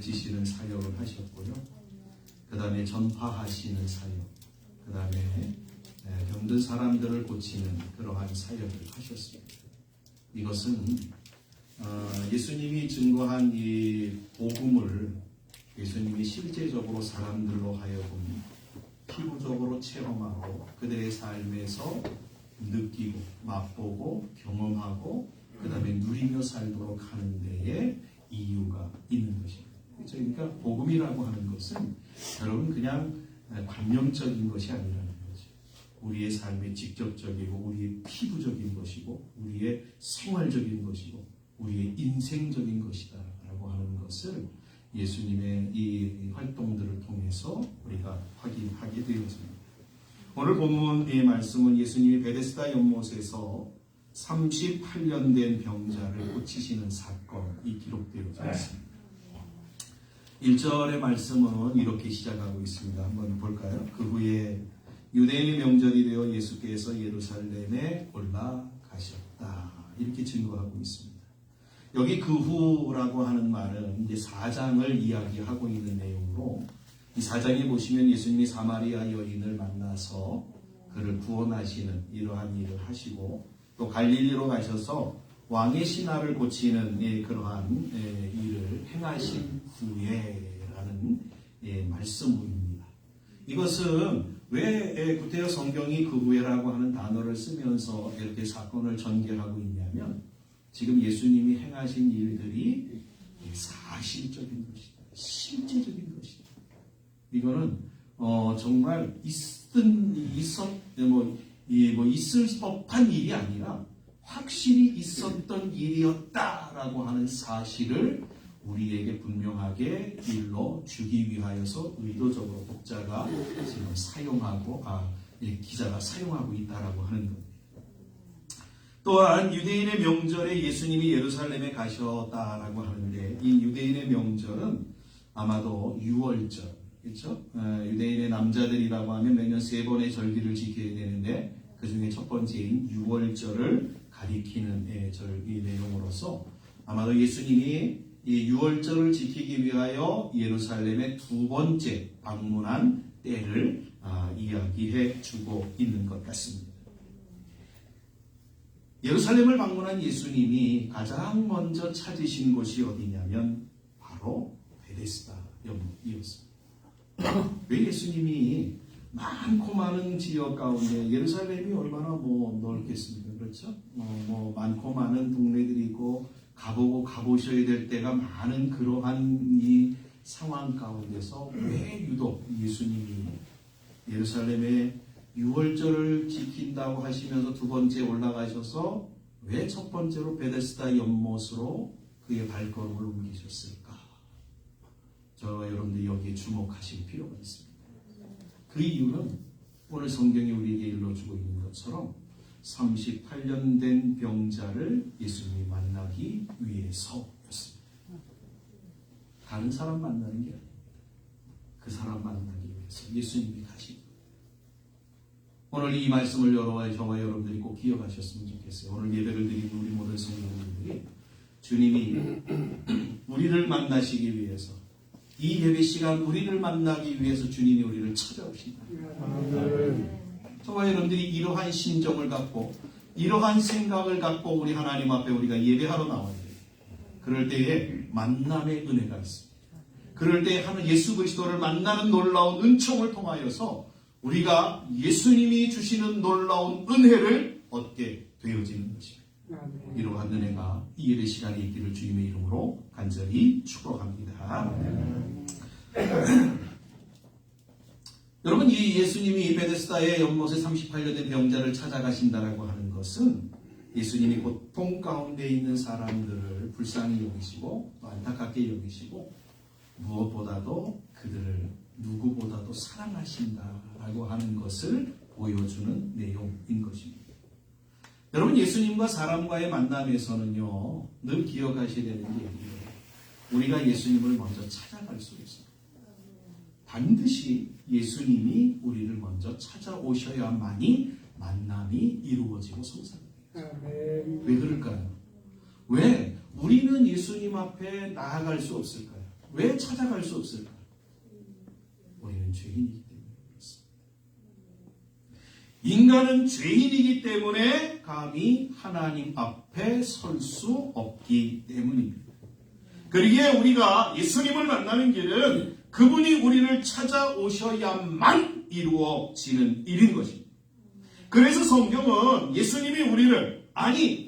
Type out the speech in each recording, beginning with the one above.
가르치시는 사역을 하셨고요. 그 다음에 전파하시는 사역, 그 다음에 병든 사람들을 고치는 그러한 사역을 하셨습니다. 이것은 예수님이 증거한 이 복음을 예수님이 실제적으로 사람들로 하여금 피부적으로 체험하고 그들의 삶에서 느끼고 맛보고 경험하고 그 다음에 누리며 살도록 하는 데에 이유가 있는 것입니다. 그렇죠? 그러니까 복음이라고 하는 것은 여러분 그냥 관념적인 것이 아니라는 거죠. 우리의 삶에 직접적이고 우리의 피부적인 것이고 우리의 생활적인 것이고 우리의 인생적인 것이다 라고 하는 것을 예수님의 이 활동들을 통해서 우리가 확인하게 되었습니다. 오늘 본문의 말씀은 예수님이 베데스다 연못에서 38년 된 병자를 고치시는 사건이 기록되어 있습니다. 1절의 말씀은 이렇게 시작하고 있습니다. 한번 볼까요? 그 후에 유대인의 명절이 되어 예수께서 예루살렘에 올라가셨다. 이렇게 증거하고 있습니다. 여기 그 후라고 하는 말은 이제 4장을 이야기하고 있는 내용으로 이 4장에 보시면 예수님이 사마리아 여인을 만나서 그를 구원하시는 이러한 일을 하시고 또 갈릴리로 가셔서 왕의 신하를 고치는 그러한 일을 행하신 후에라는 말씀입니다. 이것은 왜 구테여 성경이 그 후에라고 하는 단어를 쓰면서 이렇게 사건을 전개하고 있냐면 지금 예수님이 행하신 일들이 사실적인 것이다. 실제적인 것이다. 이거는 정말 있을 법한 일이 아니라 확실히 있었던 일이었다라고 하는 사실을 우리에게 분명하게 일러주기 위하여서 의도적으로 독자가 지금 기자가 사용하고 있다라고 하는 겁니다. 또한 유대인의 명절에 예수님이 예루살렘에 가셨다라고 하는데 이 유대인의 명절은 아마도 유월절, 그렇죠? 유대인의 남자들이라고 하면 매년 3번의 절기를 지켜야 되는데 그 중에 첫 번째인 유월절을 가리키는 이 내용으로서 아마도 예수님이 이 유월절을 지키기 위하여 예루살렘의 2번째 방문한 때를 이야기해 주고 있는 것 같습니다. 예루살렘을 방문한 예수님이 가장 먼저 찾으신 곳이 어디냐면 바로 베데스다 연못이었습니다. 왜 예수님이 많고 많은 지역 가운데 예루살렘이 얼마나 넓겠습니까? 그렇죠? 많고 많은 동네들이 있고 가보셔야 될 때가 많은 그러한 이 상황 가운데서 왜 유독 예수님이 예루살렘에 유월절을 지킨다고 하시면서 2번째 올라가셔서 왜 첫 번째로 베데스다 연못으로 그의 발걸음을 옮기셨을까? 저와 여러분들이 여기에 주목하실 필요가 있습니다. 그 이유는 오늘 성경이 우리에게 일러주고 있는 것처럼 38년 된 병자를 예수님이 만나기 위해서였습니다. 다른 사람 만나는 게 아닙니다. 그 사람 만나기 위해서 예수님이 가신 거예요. 오늘 이 말씀을 저와 여러분들이 꼭 기억하셨으면 좋겠어요. 오늘 예배를 드리는 우리 모든 성도님들이 주님이 우리를 만나시기 위해서 이 예배 시간 우리를 만나기 위해서 주님이 우리를 찾아오신다. 저와 여러분들이 이러한 심정을 갖고 이러한 생각을 갖고 우리 하나님 앞에 우리가 예배하러 나와야 돼요. 그럴 때에 만남의 은혜가 있습니다. 그럴 때에 예수 그리스도를 만나는 놀라운 은총을 통하여서 우리가 예수님이 주시는 놀라운 은혜를 얻게 되어지는 것입니다. 이러한 은혜가 이 예배 시간에 있기를 주님의 이름으로 간절히 축복합니다. 여러분, 이 예수님이 베데스다의 연못에 38년 된 병자를 찾아가신다라고 하는 것은 예수님이 고통 가운데 있는 사람들을 불쌍히 여기시고 안타깝게 여기시고 무엇보다도 그들을 누구보다도 사랑하신다라고 하는 것을 보여주는 내용인 것입니다. 여러분, 예수님과 사람과의 만남에서는요, 늘 기억하셔야 되는 게 있어요. 우리가 예수님을 먼저 찾아갈 수 있어요. 반드시 예수님이 우리를 먼저 찾아오셔야만이 만남이 이루어지고 성사됩니다. 왜 그럴까요? 왜 우리는 예수님 앞에 나아갈 수 없을까요? 왜 찾아갈 수 없을까? 우리는 죄인이기 때문에 그렇습니다. 인간은 죄인이기 때문에 감히 하나님 앞에 설 수 없기 때문입니다. 그러기에 우리가 예수님을 만나는 길은 그분이 우리를 찾아오셔야만 이루어지는 일인 것입니다. 그래서 성경은 예수님이 우리를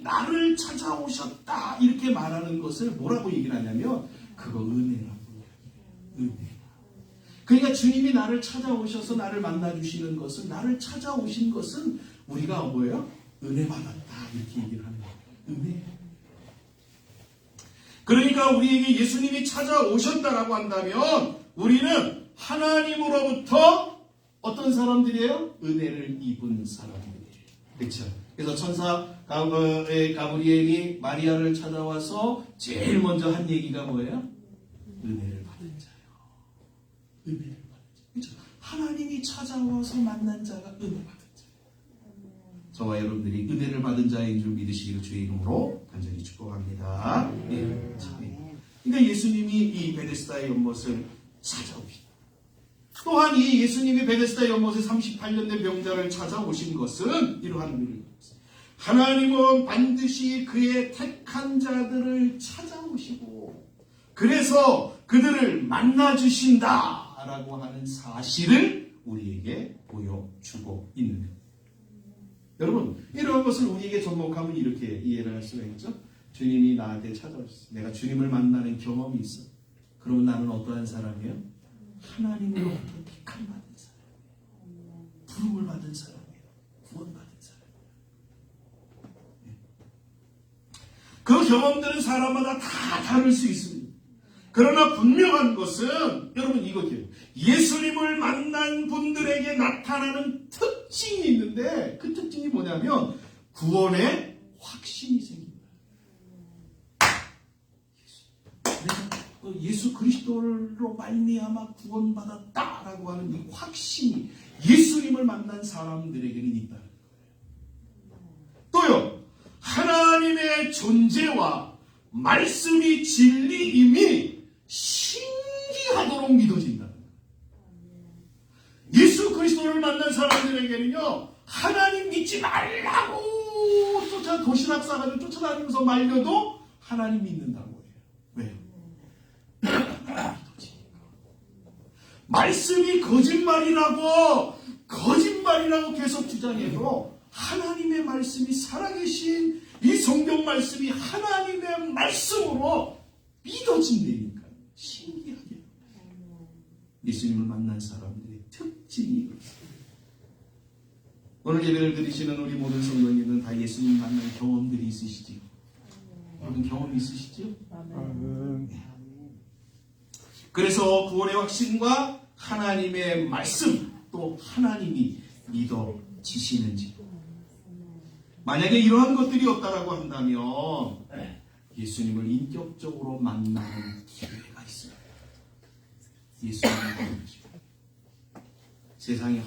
나를 찾아오셨다 이렇게 말하는 것을 뭐라고 얘기를 하냐면 그거 은혜라고 이야기해요. 은혜. 그러니까 주님이 나를 찾아오셔서 나를 만나주시는 것은 나를 찾아오신 것은 우리가 뭐예요? 은혜 받았다 이렇게 얘기를 하는 거예요. 은혜. 그러니까 우리에게 예수님이 찾아오셨다라고 한다면 우리는 하나님으로부터 어떤 사람들이에요? 은혜를 입은 사람들이에요. 그렇죠? 그래서 천사 가브리엘이 마리아를 찾아와서 제일 먼저 한 얘기가 뭐예요? 은혜를 받은 자요. 은혜를 받은 자. 그렇죠? 하나님이 찾아와서 만난 자가 은혜 받은 자예요. 저와 여러분들이 은혜를 받은 자인 줄 믿으시기를 주의 이름으로 간절히 축복합니다. 네. 그러니까 예수님이 이 베데스다의 연못을 찾아오시다. 또한 이 예수님이 베데스다 연못에 38년 된 병자를 찾아오신 것은 이러한 의미를 갖고 있습니다. 하나님은 반드시 그의 택한 자들을 찾아오시고 그래서 그들을 만나주신다라고 하는 사실을 우리에게 보여주고 있는 것. 여러분 이런 것을 우리에게 접목하면 이렇게 이해를 할 수가 있죠. 주님이 나한테 찾아오셨어요. 내가 주님을 만나는 경험이 있어. 그러면 나는 어떠한 사람이에요? 하나님으로부터 택함 받은 사람이에요. 부름을 받은 사람이에요. 구원받은 사람이에요. 그 경험들은 사람마다 다 다를 수 있습니다. 그러나 분명한 것은 여러분 이거예요. 예수님을 만난 분들에게 나타나는 특징이 있는데 그 특징이 뭐냐면 구원의 확신이 생깁니다. 예수 그리스도로 말미암아 구원받았다라고 하는 이 확신이 예수님을 만난 사람들에게는 있다는 거예요. 또요, 하나님의 존재와 말씀이 진리임이 신기하도록 믿어진다는 거예요. 예수 그리스도를 만난 사람들에게는요, 하나님 믿지 말라고 도시락 싸가지고 쫓아다니면서 말려도 하나님 믿는다고 해요. 왜요? 말씀이 거짓말이라고 계속 주장해도 하나님의 말씀이 살아계신 이 성경 말씀이 하나님의 말씀으로 믿어진다니까. 신기하게 예수님을 만난 사람들의 특징이 그렇습니다. 오늘 예배를 드리시는 우리 모든 성도님들은 다 예수님 만난 경험들이 있으시지요. 여러분 경험이 있으시죠? 네. 그래서 구원의 확신과 하나님의 말씀 또 하나님이 믿어지시는지 만약에 이러한 것들이 없다라고 한다면 예수님을 인격적으로 만나는 기회가 있어요. 예수님을 만나시고 세상의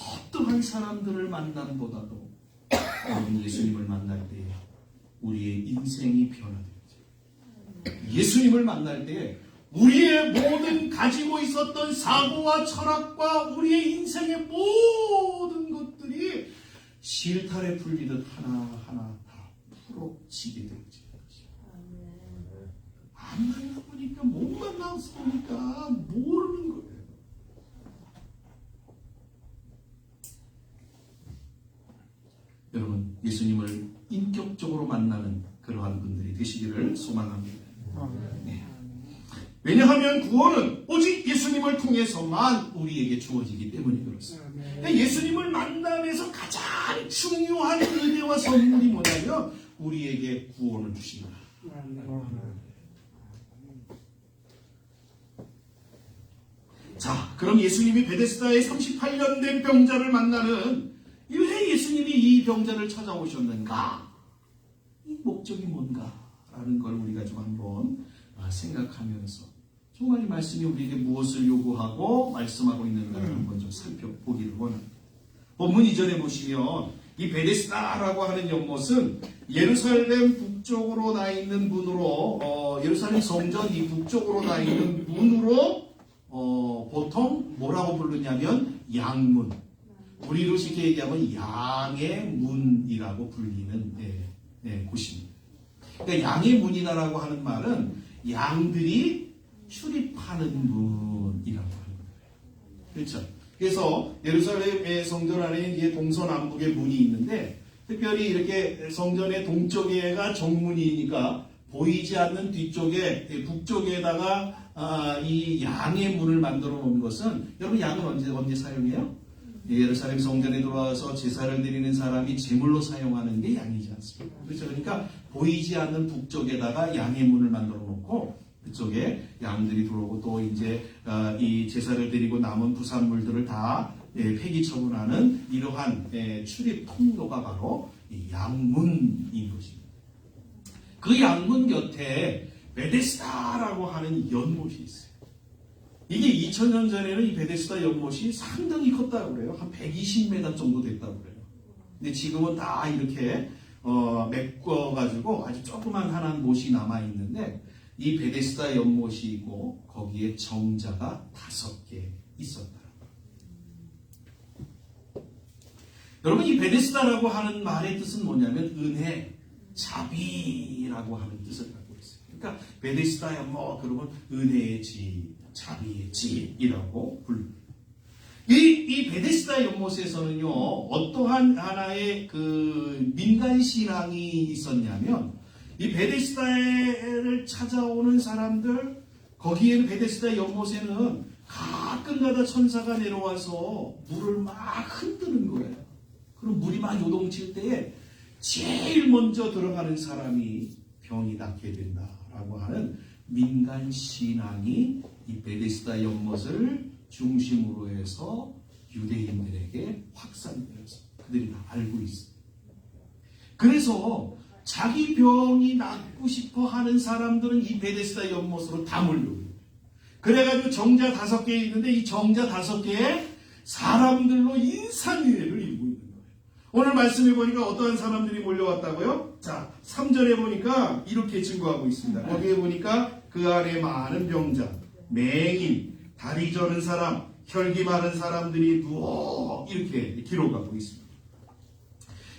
어떠한 사람들을 만남보다도 여러분 예수님을 만날 때 우리의 인생이 변화되죠. 예수님을 만날 때 우리의 모든 가지고 있었던 사고와 철학과 우리의 인생의 모든 것들이 실타래 풀리듯 하나하나 다 풀어지게 되지. 안 만나보니까 못 만나서 보니까 모르는 거예요. 여러분 예수님을 인격적으로 만나는 그러한 분들이 되시기를 소망합니다. 네. 왜냐하면 구원은 오직 예수님을 통해서만 우리에게 주어지기 때문에 그렇습니다. 예수님을 만남에서 가장 중요한 은혜와 선물이 뭐냐면 우리에게 구원을 주신다. 자, 그럼 예수님이 베데스다의 38년 된 병자를 만나는 왜 예수님이 이 병자를 찾아오셨는가? 이 목적이 뭔가라는 걸 우리가 좀 한번 생각하면서 정말 이 말씀이 우리에게 무엇을 요구하고 말씀하고 있는가를 한번 좀 살펴보기를 원합니다. 본문 이전에 보시면 이 베데스다라고 하는 연못은 예루살렘 북쪽으로 나 있는 문으로 예루살렘 성전 이 북쪽으로 나 있는 문으로 보통 뭐라고 부르냐면 양문. 우리로 쉽게 얘기하면 양의 문이라고 불리는 곳입니다. 그러니까 양의 문이다라고 하는 말은 양들이 출입하는 문이라고 하는 거예요. 그렇죠? 그래서 예루살렘의 성전 안에 이제 동서남북의 문이 있는데 특별히 이렇게 성전의 동쪽에가 정문이니까 보이지 않는 뒤쪽에 북쪽에다가 이 양의 문을 만들어 놓은 것은 여러분 양은 언제 사용해요? 예루살렘 성전에 들어와서 제사를 드리는 사람이 제물로 사용하는 게 양이지 않습니까? 그렇죠? 그러니까 보이지 않는 북쪽에다가 양의 문을 만들어 놓고 그쪽에 양들이 들어오고 또 이제 이 제사를 드리고 남은 부산물들을 다 폐기 처분하는 이러한 출입 통로가 바로 이 양문인 것입니다. 그 양문 곁에 베데스다라고 하는 연못이 있어요. 이게 2000년 전에는 이 베데스다 연못이 상당히 컸다고 그래요. 한 120m 정도 됐다고 그래요. 근데 지금은 다 이렇게 메꿔가지고 아주 조그만 하나는 못이 남아있는데 이 베데스다 연못이 있고 거기에 정자가 5개 있었다. 여러분 이 베데스다라고 하는 말의 뜻은 뭐냐면 은혜, 자비라고 하는 뜻을 갖고 있어요. 그러니까 베데스다 연못 그러면 은혜의 집, 자비의 집이라고 부릅니다. 이 베데스다 연못에서는요 어떠한 하나의 그 민간 신앙이 있었냐면 이 베데스다를 찾아오는 사람들 거기에는 베데스다 연못에는 가끔가다 천사가 내려와서 물을 막 흔드는 거예요. 그럼 물이 막 요동칠 때에 제일 먼저 들어가는 사람이 병이 낫게 된다라고 하는 민간 신앙이 이 베데스다 연못을 중심으로 해서 유대인들에게 확산되어서 그들이 다 알고 있어요. 그래서 자기 병이 낫고 싶어 하는 사람들은 이 베데스다 연못으로 다 몰려오고 그래가지고 정자 5개 있는데 이 정자 5개에 사람들로 인산유회를 이루고 있는 거예요. 오늘 말씀해 보니까 어떠한 사람들이 몰려왔다고요? 자, 3절에 보니까 이렇게 증거하고 있습니다. 거기에 보니까 그 안에 많은 병자, 맹인, 다리 저는 사람, 혈기 마른 사람들이 누워 이렇게 기록하고 있습니다.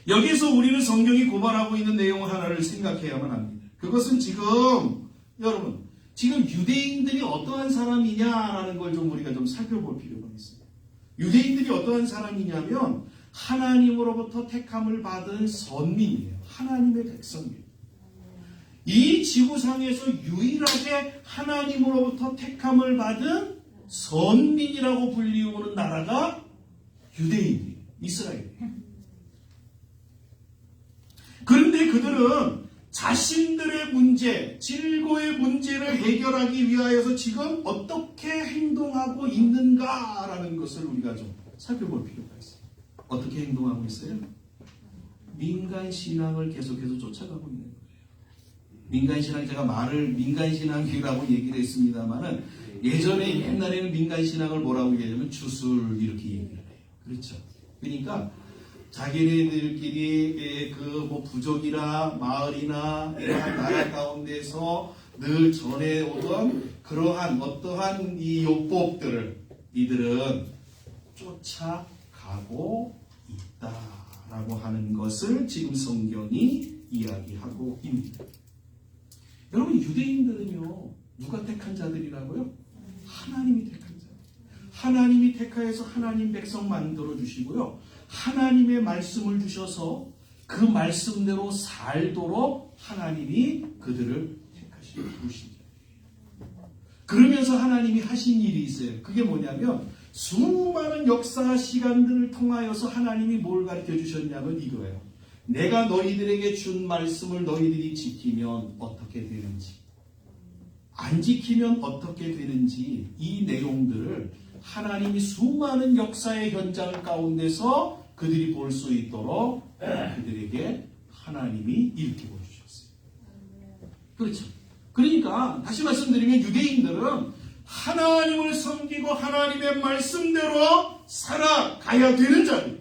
여기서 우리는 성경이 고발하고 있는 내용을 하나를 생각해야만 합니다. 그것은 지금 여러분 지금 유대인들이 어떠한 사람이냐라는 걸 좀 우리가 좀 살펴볼 필요가 있습니다. 유대인들이 어떠한 사람이냐면 하나님으로부터 택함을 받은 선민이에요. 하나님의 백성이에요. 이 지구상에서 유일하게 하나님으로부터 택함을 받은 선민이라고 불리우는 나라가 유대인이에요. 이스라엘이에요. 그런데 그들은 자신들의 문제, 질고의 문제를 해결하기 위하여서 지금 어떻게 행동하고 있는가라는 것을 우리가 좀 살펴볼 필요가 있어요. 어떻게 행동하고 있어요? 민간 신앙을 계속해서 쫓아가고 있는 거예요. 민간 신앙, 제가 말을 민간 신앙이라고 얘기를 했습니다만은 예전에 옛날에는 민간 신앙을 뭐라고 얘기하냐면 주술 이렇게 얘기를 해요. 그렇죠? 그러니까 자기네들끼리 그 뭐 부족이나 마을이나 이러한 나라 가운데서 늘 전해오던 그러한 어떠한 이 요법들을 이들은 쫓아가고 있다라고 하는 것을 지금 성경이 이야기하고 있습니다. 여러분 유대인들은요 누가 택한 자들이라고요? 하나님이 택한 자. 하나님이 택하여서 하나님 백성 만들어 주시고요. 하나님의 말씀을 주셔서 그 말씀대로 살도록 하나님이 그들을 택하시고 부르신 자예요. 그러면서 하나님이 하신 일이 있어요. 그게 뭐냐면 수많은 역사 시간들을 통하여서 하나님이 뭘 가르쳐 주셨냐면 이거예요. 내가 너희들에게 준 말씀을 너희들이 지키면 어떻게 되는지, 안 지키면 어떻게 되는지 이 내용들을 하나님이 수많은 역사의 현장 가운데서 그들이 볼 수 있도록 그들에게 하나님이 일깨워 주셨어요. 그렇죠. 그러니까 다시 말씀드리면 유대인들은 하나님을 섬기고 하나님의 말씀대로 살아가야 되는 자들이에요.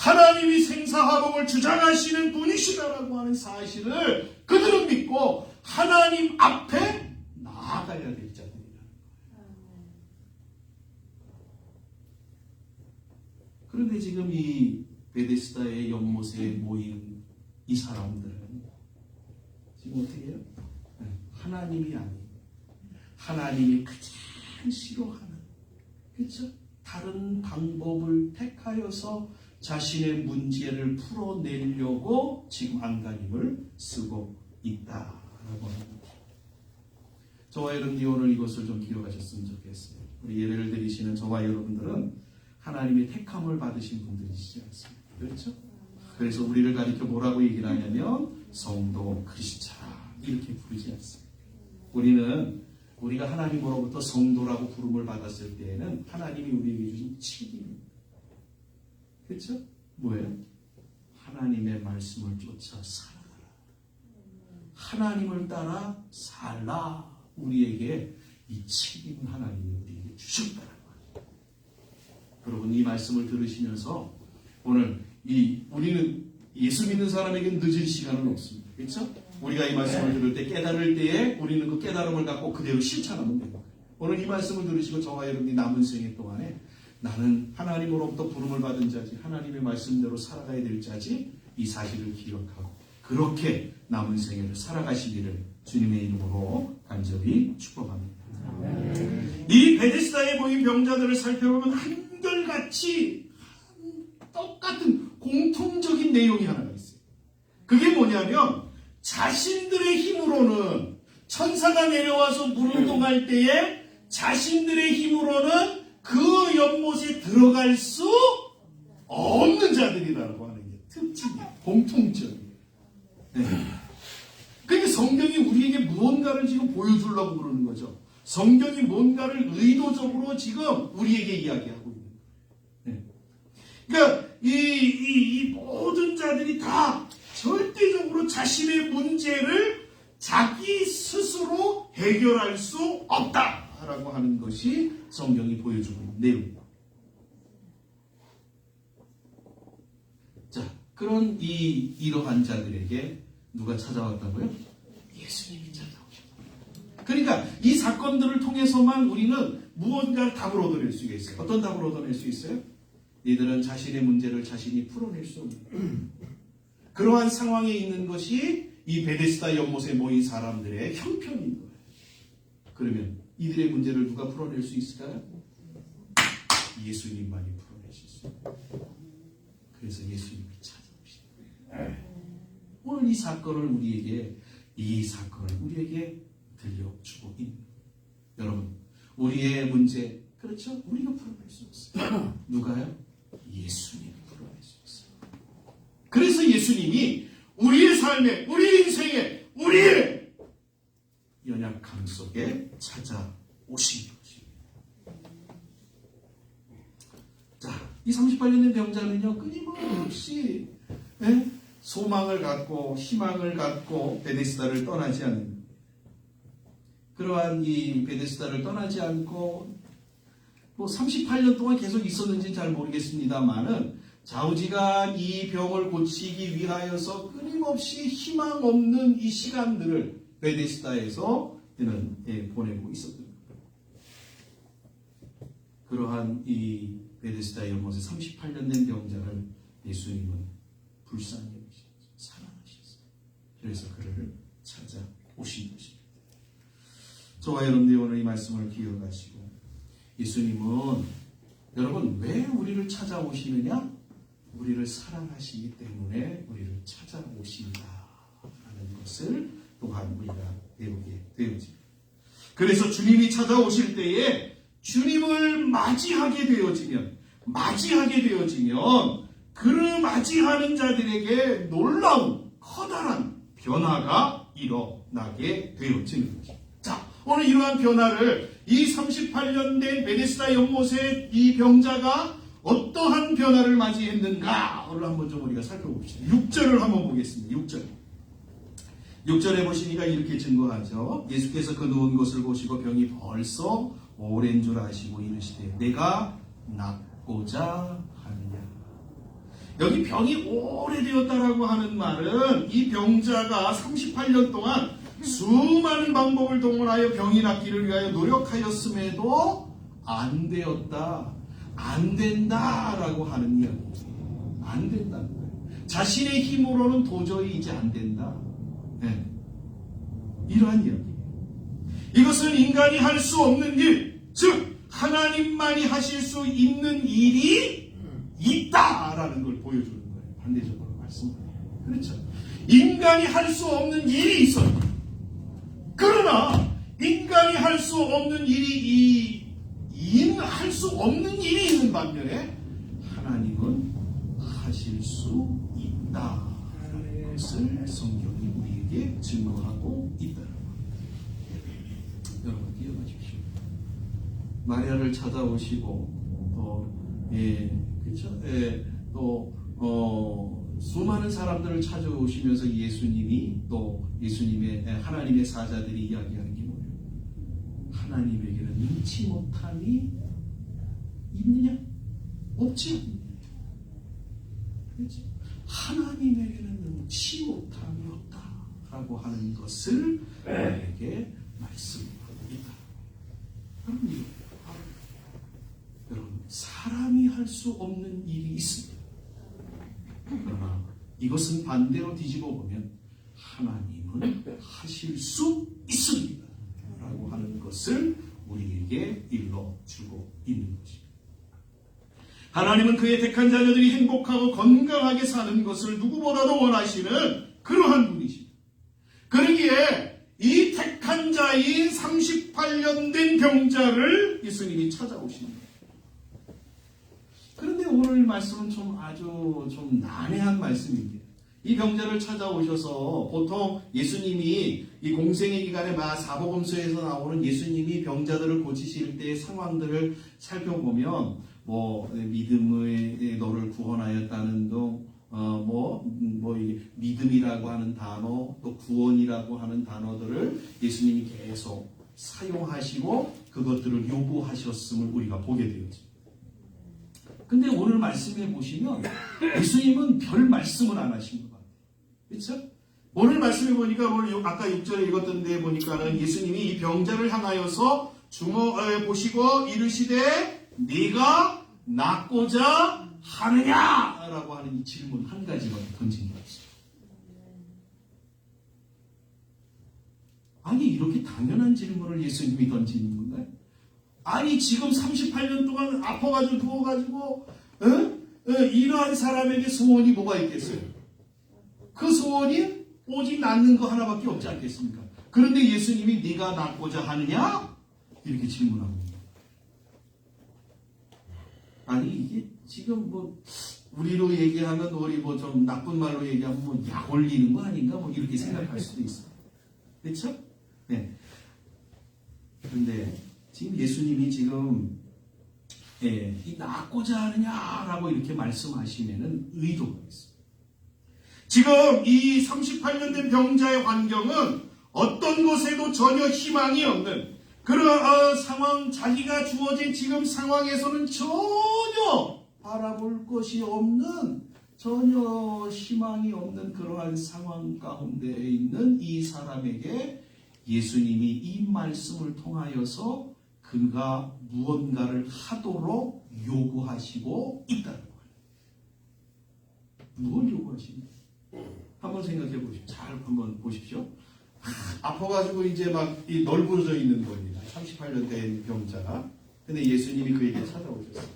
하나님이 생사화복을 주장하시는 분이시다라고 하는 사실을 그들은 믿고 하나님 앞에 나아가야 될 자들이다. 그런데 지금 이 베데스다의 연못에 모인 이 사람들은 지금 어떻게 해요? 하나님이 아닌 하나님이 가장 싫어하는, 그렇죠? 다른 방법을 택하여서 자신의 문제를 풀어내려고 지금 안간힘을 쓰고 있다라고 합니다. 저와 여러분들이 오늘 이것을 좀 기억하셨으면 좋겠어요. 우리 예배를 드리시는 저와 여러분들은 하나님의 택함을 받으신 분들이시지 않습니까? 그렇죠? 그래서 우리를 가리켜 뭐라고 얘기를 하냐면 성도 크리스찬 이렇게 부르지 않습니다. 우리가 하나님으로부터 성도라고 부름을 받았을 때에는 하나님이 우리에게 주신 책임입니다. 그렇죠? 뭐예요? 하나님의 말씀을 쫓아 살아가라. 하나님을 따라 살라. 우리에게 이 책임은 하나님이 우리에게 주셨다는 거예요. 여러분 이 말씀을 들으시면서 오늘 우리는 예수 믿는 사람에게는 늦은 시간은 없습니다. 그렇죠? 우리가 이 말씀을 들을 때 깨달을 때에 우리는 그 깨달음을 갖고 그대로 실천하면 됩니다. 오늘 이 말씀을 들으시고 저와 여러분이 남은 생애 동안에 나는 하나님으로부터 부름을 받은 자지 하나님의 말씀대로 살아가야 될 자지 이 사실을 기억하고 그렇게 남은 생애를 살아가시기를 주님의 이름으로 간절히 축복합니다. 이 베데스다에 모인 병자들을 살펴보면 한결같이 똑같은 공통적인 내용이 하나가 있어요. 그게 뭐냐면 자신들의 힘으로는 천사가 내려와서 물운동할 때에 자신들의 힘으로는 그 연못에 들어갈 수 없는 자들이라고 하는 게 특징이에요. 공통점이에요. 네. 그러니까 성경이 우리에게 무언가를 지금 보여주려고 그러는 거죠. 성경이 뭔가를 의도적으로 지금 우리에게 이야기하고 있는 거예요. 네. 그러니까 이 모든 자들이 다 절대적으로 자신의 문제를 자기 스스로 해결할 수 없다라고 하는 것이 성경이 보여주고 있는 내용입니다. 자, 그런 이러한 자들에게 누가 찾아왔다고요? 예수님이 찾아오셨다. 그러니까 이 사건들을 통해서만 우리는 무언가 답을 얻어낼 수가 있어요. 어떤 답을 얻어낼 수 있어요? 이들은 자신의 문제를 자신이 풀어낼 수 없는 그러한 상황에 있는 것이 이 베데스다 연못에 모인 사람들의 형편인 거예요. 그러면 이들의 문제를 누가 풀어낼 수 있을까요? 예수님만이 풀어내실 수 있어요. 그래서 예수님이 찾아오신 거예요. 오늘 이 사건을 우리에게 들려주고 있는 여러분, 우리의 문제, 그렇죠? 우리가 풀어낼 수 없어요. 누가요? 예수님이 풀어낼 수 있어요. 그래서 예수님이 우리의 삶에, 우리 인생에, 우리의 연약함 속에 찾아오신 것입니다. 자, 이 38년 된 병자는요, 끊임없이 소망을 갖고 희망을 갖고 베데스다를 떠나지 않는, 그러한 이 베데스다를 떠나지 않고 38년 동안 계속 있었는지는 잘 모르겠습니다만은 좌우지간 이 병을 고치기 위하여서 끊임없이 희망 없는 이 시간들을 베데스다에서 그는 보내고 있었던 겁니다. 그러한 이 베데스다 연못에 38년 된 병자를 예수님은 불쌍히 여기셨어요. 사랑하셨어요. 그래서 그를 찾아오신 것입니다. 저와 여러분들이 오늘 이 말씀을 기억하시고, 예수님은 여러분 왜 우리를 찾아오시느냐? 우리를 사랑하시기 때문에 우리를 찾아오신다 하는 것을 또한 우리가 배우게 되어집니다. 그래서 주님이 찾아오실 때에 주님을 맞이하게 되어지면 그를 맞이하는 자들에게 놀라운 커다란 변화가 일어나게 되어지는 것입니다. 자, 오늘 이러한 변화를 이 38년 된 베데스다 연못의 이 병자가 어떠한 변화를 맞이했는가를 한번 좀 우리가 살펴봅시다. 6절을 한번 보겠습니다. 6절에 보시니까 이렇게 증거하죠. 예수께서 그 누운 것을 보시고 병이 벌써 오랜 줄 아시고 이르시되 내가 낫고자 하느냐. 여기 병이 오래되었다라고 하는 말은 이 병자가 38년 동안 수많은 방법을 동원하여 병이 낫기를 위하여 노력하였음에도 안 되었다, 안 된다라고 하는 이야기예요. 안 된다는 거예요. 자신의 힘으로는 도저히 이제 안 된다. 네. 이러한 이야기예요. 이것은 인간이 할 수 없는 일, 즉 하나님만이 하실 수 있는 일이 있다라는 걸 보여주는 거예요. 반대적으로 말씀드려요. 그렇죠. 인간이 할 수 없는 일이 있어요. 그러나 인간이 할 수 없는 일이 할 수 없는 일이 있는 반면에 하나님은 하실 수 있다라는 것을 성경이 우리에게 증거하고 있다는 겁니다. 여러분 기억하십시오. 마리아를 찾아오시고 그렇죠? 수많은 사람들을 찾아오시면서 예수님의 하나님의 사자들이 이야기하는 게 뭐예요? 하나님에게는 능치 못함이 있느냐? 없지. 그렇죠? 하나님에게는 능치 못함이 없다라고 하는 것을 우리에게 말씀하고 있다. 여러분, 사람이 할 수 없는 일이 있습니다. 그러나 이것은 반대로 뒤집어 보면 하나님은 하실 수 있습니다 라고 하는 것을 우리에게 일러주고 있는 것입니다. 하나님은 그의 택한 자녀들이 행복하고 건강하게 사는 것을 누구보다도 원하시는 그러한 분이십니다. 그러기에 이 택한 자인 38년 된 병자를 예수님이 찾아오십니다. 그런데 오늘 말씀은 아주 난해한 말씀입니다. 이 병자를 찾아오셔서 보통 예수님이 이 공생의 기간에 사복음서에서 나오는 예수님이 병자들을 고치실 때의 상황들을 살펴보면 믿음의 너를 구원하였다는 등 믿음이라고 하는 단어, 또 구원이라고 하는 단어들을 예수님이 계속 사용하시고 그것들을 요구하셨음을 우리가 보게 되었습니다. 근데 오늘 말씀해 보시면 예수님은 별 말씀을 안 하신 것 같아요. 그렇죠? 오늘 말씀해 보니까 아까 6절에 읽었던 데 보니까는 예수님이 이 병자를 향하여서 보시고 이르시되 네가 낫고자 하느냐라고 하는 이 질문 한 가지만 던진 것 같습니다. 아니 이렇게 당연한 질문을 예수님이 던지는 건가요? 아니 지금 38년 동안 아파가지고 누워가지고 이러한 사람에게 소원이 뭐가 있겠어요? 그 소원이 오직 낫는 거 하나밖에 없지 않겠습니까? 그런데 예수님이 네가 낫고자 하느냐? 이렇게 질문합니다. 아니 이게 지금 우리로 얘기하면 우리 좀 나쁜 말로 얘기하면 약 올리는 거 아닌가? 이렇게 생각할 수도 있어요. 그렇죠? 네. 그런데 지금 예수님이 지금 이 낫고자 하느냐라고 이렇게 말씀하시면은 의도가 있습니다. 지금 이 38년 된 병자의 환경은 어떤 것에도 전혀 희망이 없는 그런 상황, 자기가 주어진 지금 상황에서는 전혀 바라볼 것이 없는, 전혀 희망이 없는 그러한 상황 가운데 있는 이 사람에게 예수님이 이 말씀을 통하여서 그가 무언가를 하도록 요구하시고 있다는 거예요. 무엇을 요구하십니까? 한번 생각해 보십시오. 잘 한번 보십시오. 아파가지고 이제 이 널브러져 있는 겁니다. 38년 된 병자가. 근데 예수님이 그에게 찾아오셨어요.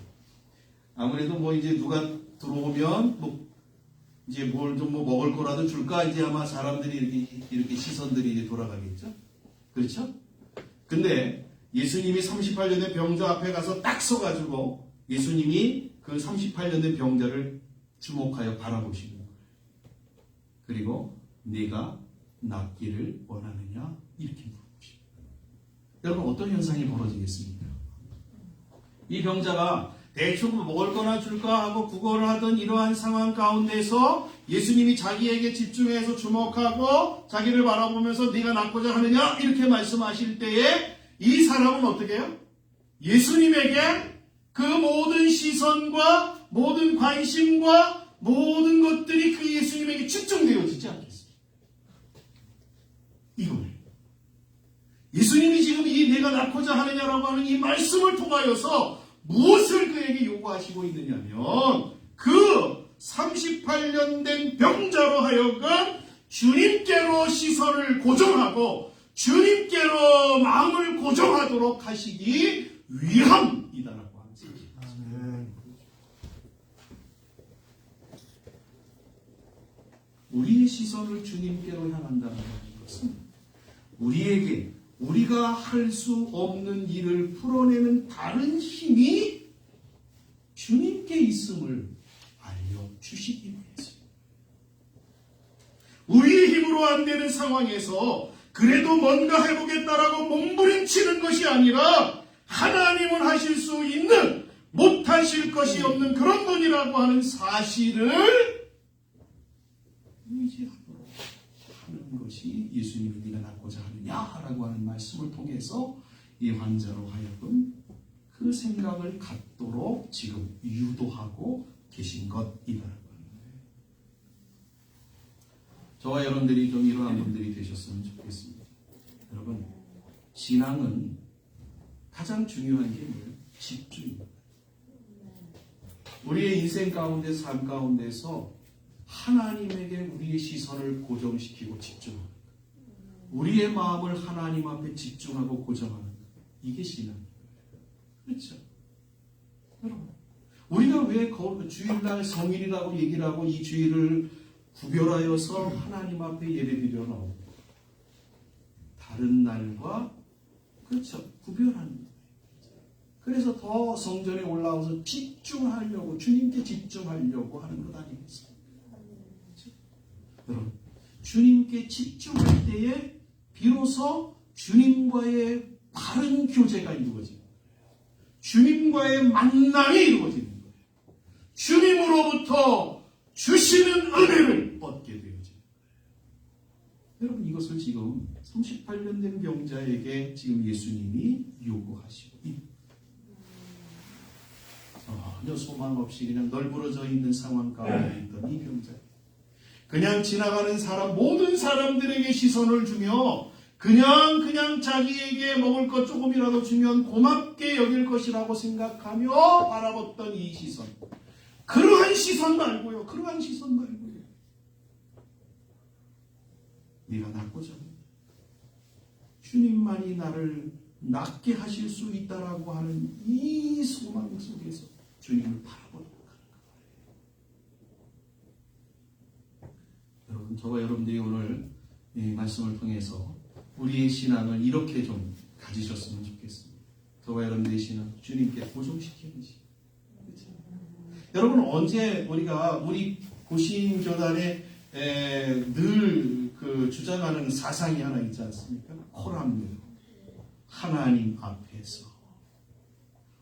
아무래도 이제 누가 들어오면 이제 뭘 좀 먹을 거라도 줄까? 이제 아마 사람들이 이렇게 시선들이 이제 돌아가겠죠? 그렇죠? 근데 예수님이 38년 된 병자 앞에 가서 딱 서가지고 예수님이 그 38년 된 병자를 주목하여 바라보시는 거예요. 그리고 네가 낫기를 원하느냐? 이렇게 물어보십니다. 여러분 어떤 현상이 벌어지겠습니까? 이 병자가 대충 먹을 거나 줄까 하고 구걸을 하던 이러한 상황 가운데서 예수님이 자기에게 집중해서 주목하고 자기를 바라보면서 네가 낫고자 하느냐? 이렇게 말씀하실 때에 이 사람은 어떻게 해요? 예수님에게 그 모든 시선과 모든 관심과 모든 것들이 그 예수님에게 집중되어지지 않겠습니까? 이거예요. 예수님이 지금 이 내가 낳고자 하느냐라고 하는 이 말씀을 통하여서 무엇을 그에게 요구하시고 있느냐면 그 38년 된 병자로 하여금 주님께로 시선을 고정하고 주님께로 마음을 고정하도록 하시기 위함이다라고 하는 것입니다. 우리의 시선을 주님께로 향한다는 것은 우리가 할 수 없는 일을 풀어내는 다른 힘이 주님께 있음을 알려주시기 위해서. 우리의 힘으로 안 되는 상황에서 그래도 뭔가 해보겠다라고 몸부림치는 것이 아니라 하나님은 하실 수 있는, 못하실 것이 없는 그런 분이라고 하는 사실을 의지하도록 하는 것이 예수님이 네가 낳고자 하느냐라고 하는 말씀을 통해서 이 환자로 하여금 그 생각을 갖도록 지금 유도하고 계신 것이라고 하는 거예요. 저와 여러분들이 좀 이러한 분들이 되셨으면 좋겠습니다. 여러분, 신앙은 가장 중요한 게 뭐예요? 집중입니다. 우리의 인생 가운데, 삶 가운데서 하나님에게 우리의 시선을 고정시키고 집중하는 것. 우리의 마음을 하나님 앞에 집중하고 고정하는 것. 이게 신앙이에요. 그렇죠? 여러분, 우리가 왜 주일날 성일이라고 얘기를 하고 이 주일을 구별하여서 하나님 앞에 예배드려 나옵니다. 다른 날과 그렇죠, 구별하는 거예요. 그래서 더 성전에 올라와서 집중하려고, 주님께 집중하려고 하는 것 아니겠습니까? 그렇죠? 여러분, 주님께 집중할 때에 비로소 주님과의 바른 교제가 이루어집니다. 주님과의 만남이 이루어지는 거예요. 주님으로부터 주시는 은혜를 얻게 되어집니다. 여러분, 이것을 지금 38년 된 병자에게 지금 예수님이 요구하시고 있습니다. 전혀 소망 없이 그냥 널브러져 있는 상황 가운데 있던 이 병자, 그냥 지나가는 사람, 모든 사람들에게 시선을 주며 그냥 자기에게 먹을 것 조금이라도 주면 고맙게 여길 것이라고 생각하며 바라봤던 이 시선, 그러한 시선 말고요. 네가 낳고자 주님만이 나를 낫게 하실 수 있다라고 하는 이 소망 속에서 주님을 바라보도록 하는 거예요. 여러분, 저와 여러분들이 오늘 이 말씀을 통해서 우리의 신앙을 이렇게 좀 가지셨으면 좋겠습니다. 저와 여러분들의 신앙, 주님께 고정시키는 신. 그렇죠? 여러분, 언제 우리 고신교단에 늘 그 주장하는 사상이 하나 있지 않습니까? 코람요. 하나님 앞에서.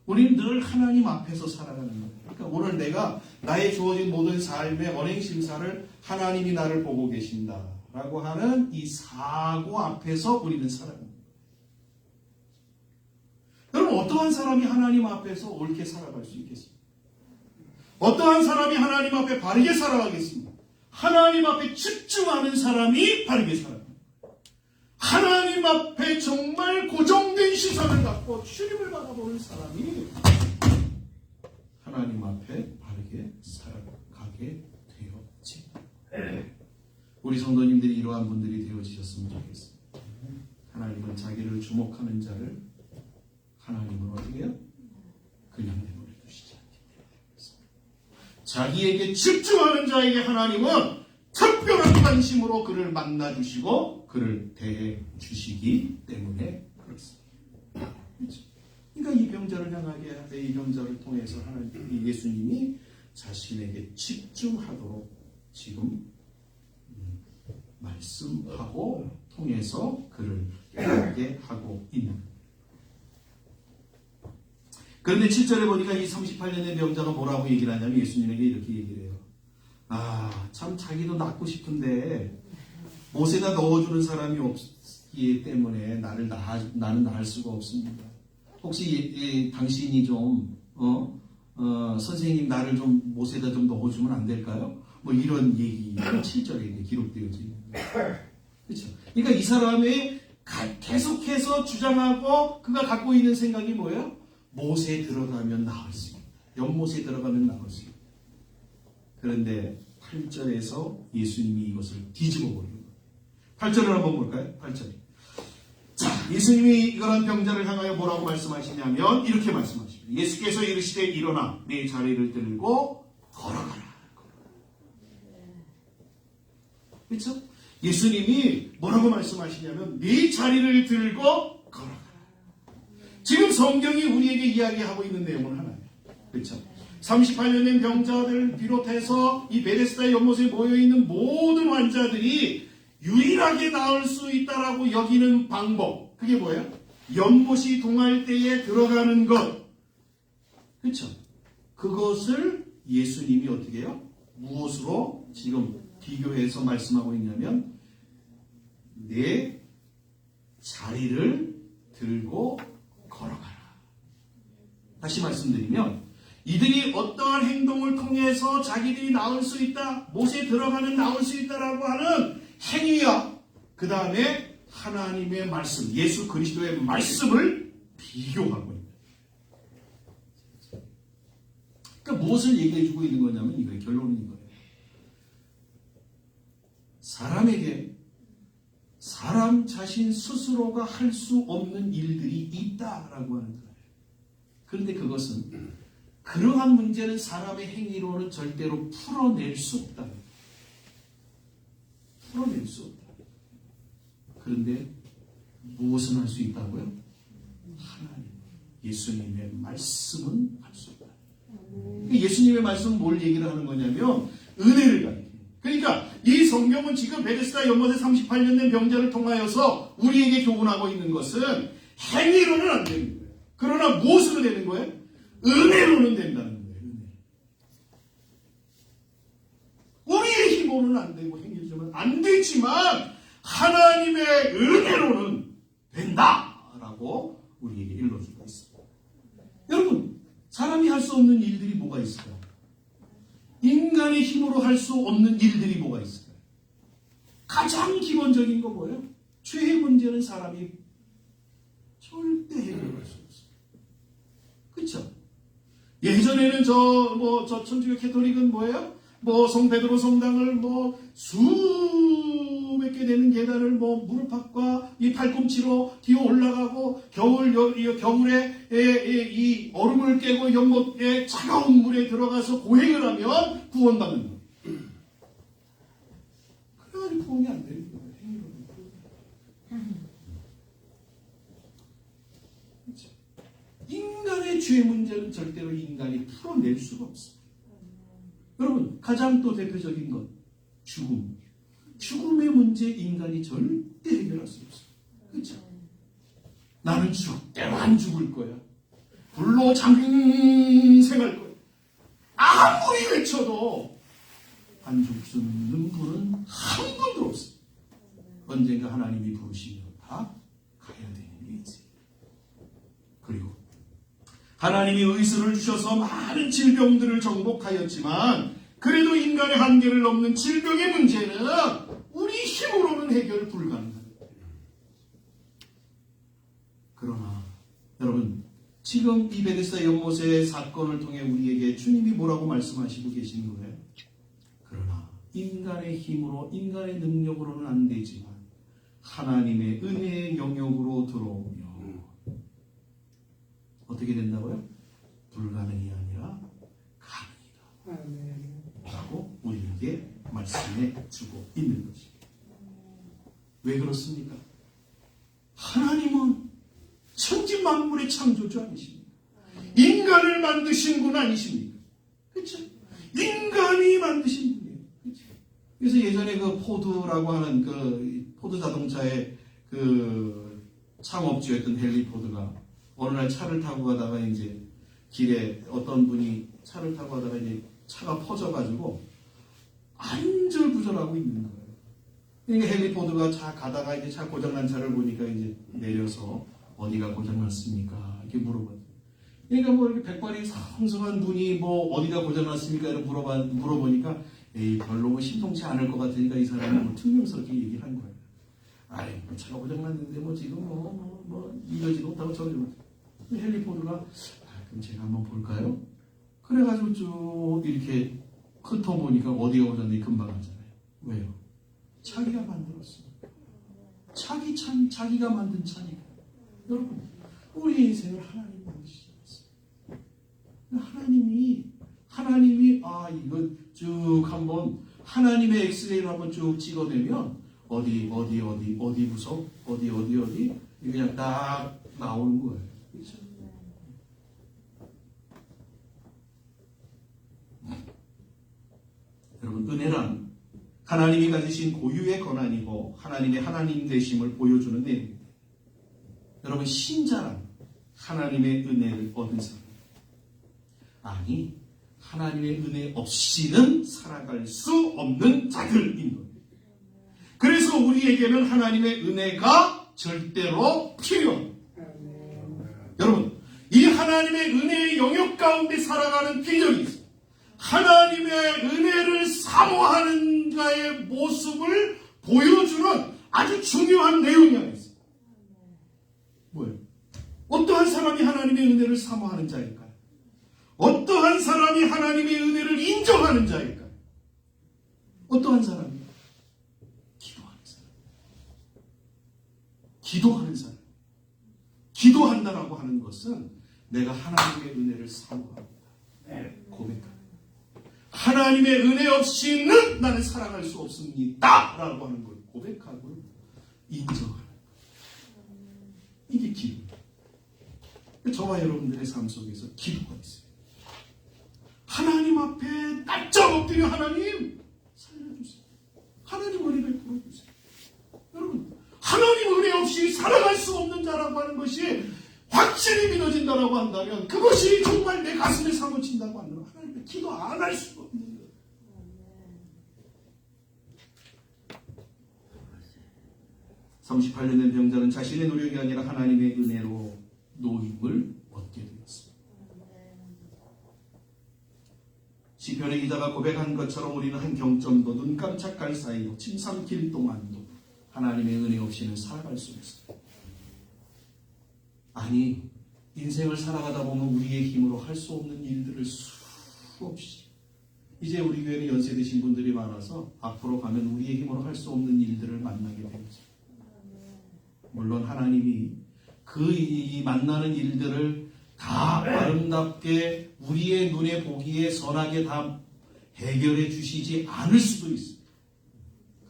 우리는 늘 하나님 앞에서 살아가는 거예요. 그러니까 오늘 내가 나의 주어진 모든 삶의 언행심사를 하나님이 나를 보고 계신다라고 하는 이 사고 앞에서 우리는 살아갑니다. 여러분, 어떠한 사람이 하나님 앞에서 옳게 살아갈 수 있겠습니까? 어떠한 사람이 하나님 앞에 바르게 살아가겠습니까? 하나님 앞에 집중하는 사람이 바르게 살아갑니다. 하나님 앞에 정말 고정된 시선을 갖고 주님을 바라보는 사람이 하나님 앞에 바르게 살아가게 되어집니다. 우리 성도님들이 이러한 분들이 되어지셨으면 좋겠습니다. 하나님은 자기를 주목하는 자를 하나님은 어떻게 해요? 그냥 내버려 두시지 않기 때문에. 자기에게 집중하는 자에게 하나님은 특별한 관심으로 그를 만나주시고 그를 대해주시기 때문에 그렇습니다. 그렇죠? 그러니까 이 병자를 향하게, 이 병자를 통해서 하나님, 예수님이 자신에게 집중하도록 지금 말씀하고 통해서 그를 하게 하고 있는. 그런데 7절에 보니까 이 38년의 병자가 뭐라고 얘기를 하냐면 예수님에게 이렇게 얘기를 해요. 참 자기도 낳고 싶은데 못에다 넣어주는 사람이 없기 때문에 나는 낳을 수가 없습니다. 혹시 당신이 좀 선생님 나를 좀 못에다 좀 넣어주면 안 될까요? 뭐 이런 얘기가 7절에 기록되어져 있는 거예요. 그렇죠? 그러니까 이 사람이 계속해서 주장하고 그가 갖고 있는 생각이 뭐예요? 못에 들어가면 나을 수 있다. 연못에 들어가면 나을 수 있다. 그런데 8절에서 예수님이 이것을 뒤집어 버리는 거예요. 8절을 한번 볼까요? 8절. 자, 예수님이 이러한 병자를 향하여 뭐라고 말씀하시냐면 이렇게 말씀하십니다. 예수께서 이르시되 일어나 내 자리를 들고 걸어가라. 그렇죠? 예수님이 뭐라고 말씀하시냐면 네 자리를 들고 걸어가라. 지금 성경이 우리에게 이야기하고 있는 내용은 하나예요. 그렇죠? 38년 된 병자들을 비롯해서 이 베데스다 연못에 모여있는 모든 환자들이 유일하게 나을 수 있다라고 여기는 방법. 그게 뭐예요? 연못이 동할 때에 들어가는 것. 그렇죠? 그것을 예수님이 어떻게 해요? 무엇으로 지금 비교해서 말씀하고 있냐면 내 자리를 들고 걸어가라. 다시 말씀드리면 이들이 어떠한 행동을 통해서 자기들이 나을 수 있다, 못에 들어가면 나을 수 있다라고 하는 행위와 그 다음에 하나님의 말씀, 예수 그리스도의 말씀을 비교하고 있다. 그러니까 무엇을 얘기해주고 있는 거냐면 이거의 결론인 거예요. 사람에게 사람 자신 스스로가 할 수 없는 일들이 있다라고 하는 거예요. 그런데 그것은 그러한 문제는 사람의 행위로는 절대로 풀어낼 수 없다. 풀어낼 수 없다. 그런데 무엇은 할 수 있다고요? 하나님, 예수님의 말씀은 할 수 있다. 예수님의 말씀은 뭘 얘기를 하는 거냐면 은혜를 가리켜요. 그러니까 이 성경은 지금 베데스다 연못에 38년 된 병자를 통하여서 우리에게 교훈하고 있는 것은 행위로는 안 되는 거예요. 그러나 무엇으로 되는 거예요? 은혜로는 된다는 거예요. 은혜. 우리의 힘으로는 안 되고 행위로는 안 되지만 하나님의 은혜로는 된다라고 우리에게 일러주고 있습니다. 여러분, 사람이 할 수 없는 일들이 뭐가 있을까요? 인간의 힘으로 할 수 없는 일들이 뭐가 있을까요? 가장 기본적인 거 뭐예요? 죄의 문제는 사람이 절대 해결할 수 없어요. 그렇죠? 예전에는 저 천주교 캐톨릭은 뭐예요? 성 베드로 성당을 수백 개 되는 계단을 무릎팍과 이 팔꿈치로 뛰어 올라가고 겨울에 이 얼음을 깨고 연못에 차가운 물에 들어가서 고행을 하면 구원받는 거예요. 그래가지고 구원이 안 되는 거예요. 그렇죠? 인간의 죄 문제는 절대로 인간이 풀어낼 수가 없습니다. 여러분, 가장 또 대표적인 것, 죽음. 죽음의 문제 인간이 절대 해결할 수 없어요. 그렇죠? 나는 때로 안 죽을 거야. 불로 장생할 거야. 아무리 외쳐도 안 죽을 수 있는 분은 한 분도 없어요. 언젠가 하나님이 부르시면 다 가야 되는 게 있어요. 그리고 하나님이 의술을 주셔서 많은 질병들을 정복하였지만 그래도 인간의 한계를 넘는 질병의 문제는 우리 힘으로는 해결 불가능합니다. 그러나 여러분, 지금 이 베데스다 연못의 사건을 통해 우리에게 주님이 뭐라고 말씀하시고 계시는 거예요? 그러나 인간의 힘으로, 인간의 능력으로는 안 되지만 하나님의 은혜의 영역으로 들어오며 어떻게 된다고요? 불가능이 아니라 가능이다 라고 우리에게 말씀해 주고 있는 것입니다. 왜 그렇습니까? 하나님은 천지 만물의 창조주 아니십니까? 인간을 만드신 분 아니십니까? 그렇죠? 인간이 만드신 분이에요. 그렇죠? 그래서 예전에 그 포드라고 하는 그 포드 자동차의 그 창업주였던 헨리 포드가 어느 날 차를 타고 가다가 이제 길에 어떤 분이 차를 타고 가다가 이제 차가 퍼져가지고 안절부절하고 있는 거예요. 그러니까 헨리 포드가 가다가 이제 차 고장난 차를 보니까 이제 내려서 어디가 고장났습니까? 이렇게 물어봤어요. 그러니까 뭐 이렇게 백발이 성성한 분이 뭐 어디가 고장났습니까? 이렇게 물어보니까 에이 별로 뭐 심통치 않을 것 같으니까 이 사람은 뭐 퉁명스럽게 얘기를 한 거예요. 아이 뭐 차가 고장났는데 뭐 지금 뭐 이러지도 못하고 저러지도 못하고. 헨리 포드가 그럼 제가 한번 볼까요? 그래가지고 쭉 이렇게 훑어보니까 어디가 고장났는지 금방 알잖아요. 왜요? 자기가 만들었어. 자기가 만든 차니까. 여러분, 우리 인생을 하나님 만드시지 않았어요. 하나님이 이거 쭉 한번 하나님의 엑스레이를 한번 쭉 찍어내면 어디 부속 어디 그냥 딱 나오는 거예요. 그렇죠? 여러분, 은혜란 하나님이 가지신 고유의 권한이고 하나님의 하나님 되심을 보여주는 내용입니다. 여러분, 신자란 하나님의 은혜를 얻은 사람, 아니 하나님의 은혜 없이는 살아갈 수 없는 자들인 겁니다. 그래서 우리에게는 하나님의 은혜가 절대로 필요합니다. 여러분, 이 하나님의 은혜의 영역 가운데 살아가는 비전이 있어요. 하나님의 은혜를 사모하는 자의 모습을 보여주는 아주 중요한 내용이 하나 있어요. 뭐예요? 어떠한 사람이 하나님의 은혜를 사모하는 자일까요? 어떠한 사람이 하나님의 은혜를 인정하는 자일까요? 어떠한 사람이요? 기도하는 사람. 기도하는 사람. 기도한다라고 하는 것은 내가 하나님의 은혜를 사모합니다. 고백합니다. 하나님의 은혜 없이는 나는 살아갈 수 없습니다. 라고 하는 걸 고백하고 인정하는 거예요. 이게 기도입니다. 저와 여러분들의 삶 속에서 기도가 있어요. 하나님 앞에 납작 엎드려 하나님 살려주세요. 하나님 은혜 베풀어 주세요. 여러분, 하나님 은혜 없이 살아갈 수 없는 자라고 하는 것이 확실히 믿어진다라고 한다면 그것이 정말 내 가슴에 사무친다고 한다면 하나님께 기도 안 할 수가 없는 거예요. 38년 된 병자는 자신의 노력이 아니라 하나님의 은혜로 노임을 얻게 되었습니다. 시편의 기자가 고백한 것처럼 우리는 한 경점도 눈 깜짝할 사이도 침 삼킬 동안도 하나님의 은혜 없이는 살아갈 수 없어요. 아니, 인생을 살아가다 보면 우리의 힘으로 할 수 없는 일들을 수없이, 이제 우리 교회는 연세 드신 분들이 많아서 앞으로 가면 우리의 힘으로 할 수 없는 일들을 만나게 되죠. 물론 하나님이 이 만나는 일들을 다 아름답게 우리의 눈에 보기에 선하게 다 해결해 주시지 않을 수도 있습니다.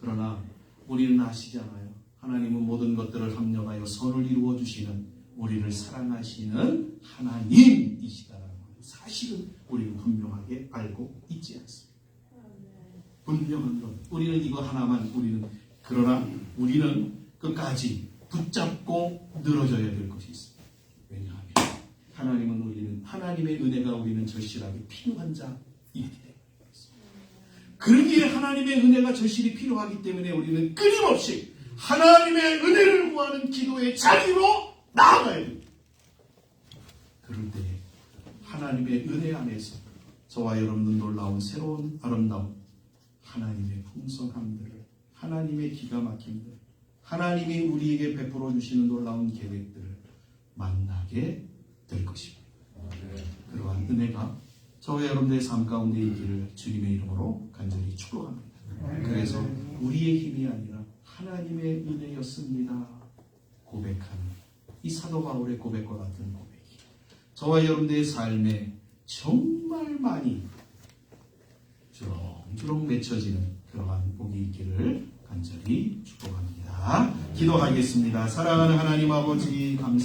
그러나 우리는 아시잖아요. 하나님은 모든 것들을 합력하여 선을 이루어 주시는 우리를 사랑하시는 하나님이시다라는 사실은 우리는 분명하게 알고 있지 않습니다. 분명한 것. 우리는 이거 하나만 그러나 우리는 끝까지 붙잡고 늘어져야 될 것이 있습니다. 왜냐하면 하나님은 하나님의 은혜가 우리는 절실하게 필요한 자이기 때문에 그러기에 하나님의 은혜가 절실히 필요하기 때문에 우리는 끊임없이 하나님의 은혜를 구하는 기도의 자리로 나아가야 됩니다. 그럴 때 하나님의 은혜 안에서 저와 여러분은 놀라운 새로운 아름다움, 하나님의 풍성함들을, 하나님의 기가 막힘들, 하나님이 우리에게 베풀어 주시는 놀라운 계획들을 만나게 될 것입니다. 그러한 은혜가 저와 여러분들의 삶 가운데 있기를 주님의 이름으로 간절히 축복합니다. 그래서 우리의 힘이 아니라 하나님의 은혜였습니다. 고백하는 이 사도 바울의 고백과 같은 고백이 저와 여러분들의 삶에 정말 많이 주렁주렁 맺혀지는 그러한 복이 있기를 간절히 축복합니다. 기도하겠습니다. 사랑하는 하나님 아버지 감사합니다.